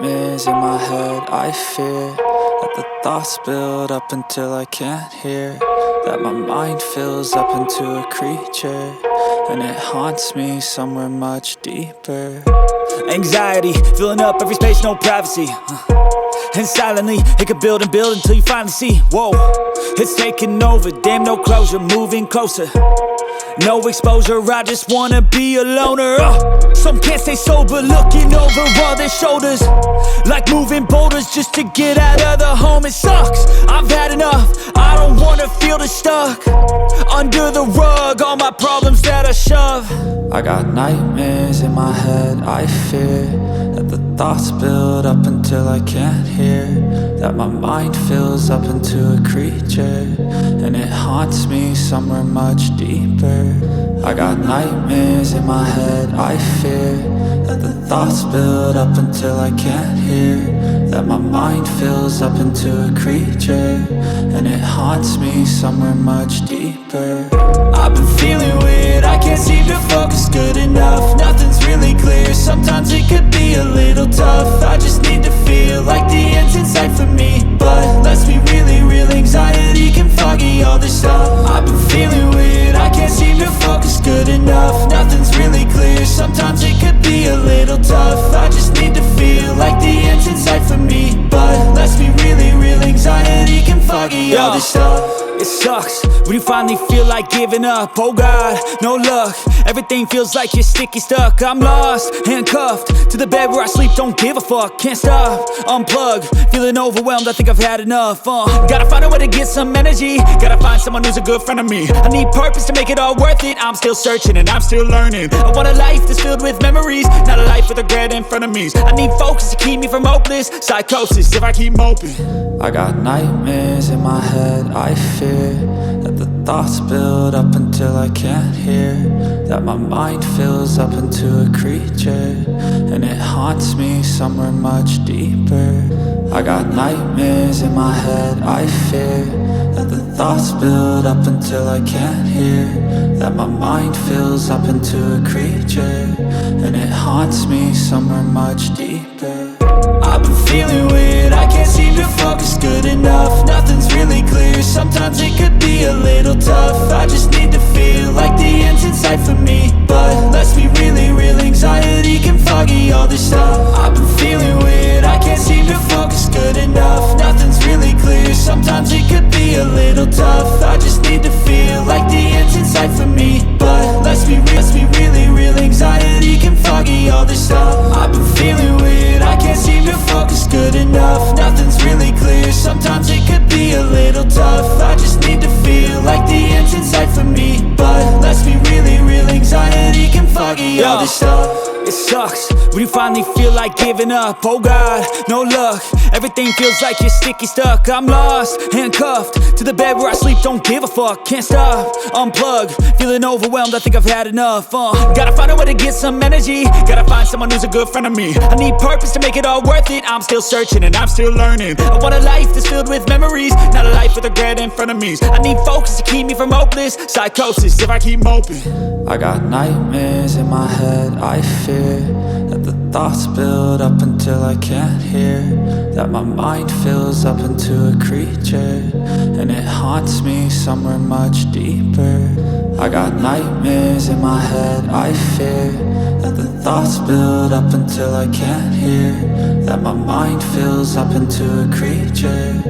nightmares in my head. I fear that the thoughts build up until I can't hear, that my mind fills up into a creature, and it haunts me somewhere much deeper. Anxiety, filling up every space, no privacy. And silently, it could build and build until you finally see, whoa, it's taking over, damn no closure, moving closer. No exposure, I just wanna be a loner. Some can't stay sober, looking over all their shoulders, like moving boulders just to get out of the home. It sucks, I've had enough, I don't wanna feel the stuck under the rug, all my problems that I shove. I got nightmares in my head. I fear that the thoughts build up until I can't hear, that my mind fills up into a creature, and it haunts me somewhere much deeper. I got nightmares in my head. I fear that the thoughts build up until I can't hear, that my mind fills up into a creature, and it haunts me somewhere much deeper. I've been feeling weird, I can't seem to focus good enough. Nothing's really clear, sometimes it could be a little tough. I just need to feel like the end's in sight for me, but let's be really real, anxiety can foggy all this stuff. I've been feeling weird, I can't seem to focus good enough. Nothing's really clear, sometimes it could be a little tough. I just need to feel like the end's in sight for me, but let's be really real, anxiety can foggy all this stuff. It sucks when you finally feel like giving up. Oh God, no luck, everything feels like you're sticky stuck. I'm lost, handcuffed to the bed where I sleep, don't give a fuck. Can't stop, unplug, feeling overwhelmed, I think I've had enough. Gotta find a way to get some energy, gotta find someone who's a good friend of me. I need purpose to make it all worth it, I'm still searching and I'm still learning. I want a life that's filled with memories, not a life with regret in front of me. I need focus to keep me from hopeless psychosis if I keep moping. I got nightmares in my head. I fear that the thoughts build up until I can't hear, that my mind fills up into a creature, and it haunts me somewhere much deeper. I got nightmares in my head. I fear that the thoughts build up until I can't hear, that my mind fills up into a creature, and it haunts me somewhere much deeper. I've been feeling weird, I can't seem to focus good enough. Nothing's really clear, sometimes it could be a little tough. I just need to feel like the end's in sight for me, but let's be really real, anxiety can foggy all this stuff. I've been feeling weird, I can't seem to focus good enough. Nothing's really clear, sometimes it could be a little tough. I just need to feel like the end's in sight for me, but let's be really real, anxiety can foggy all this stuff. I've been feeling weird, I can't seem to focus good enough. Nothing's really clear, sometimes it could be a little tough. I just need to feel like the end's in sight for me, but let's be really real, anxiety can foggy all this stuff. It sucks when you finally feel like giving up. Oh God, no luck, everything feels like you're sticky stuck. I'm lost, handcuffed to the bed where I sleep, don't give a fuck. Can't stop, unplug, feeling overwhelmed, I think I've had enough. Gotta find a way to get some energy, gotta find someone who's a good friend of me. I need purpose to make it all worth it, I'm still searching and I'm still learning. I want a life that's filled with memories, not a life with regret in front of me. I need focus to keep me from hopeless psychosis if I keep moping. I got nightmares in my head. I fear that the thoughts build up until I can't hear, that my mind fills up into a creature, and it haunts me somewhere much deeper. I got nightmares in my head. I fear that the thoughts build up until I can't hear, that my mind fills up into a creature,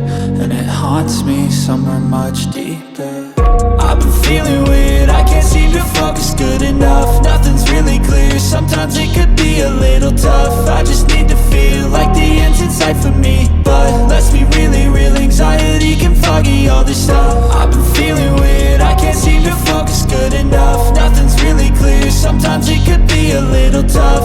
and it haunts me somewhere much deeper. I've been feeling weird, I can't seem to focus good enough. Nothing's really clear, sometimes it could be a little tough. I just need to feel like the end's in sight for me, but let's be really real, anxiety can foggy all this stuff. I've been feeling weird, I can't seem to focus good enough. Nothing's really clear, sometimes it could be a little tough.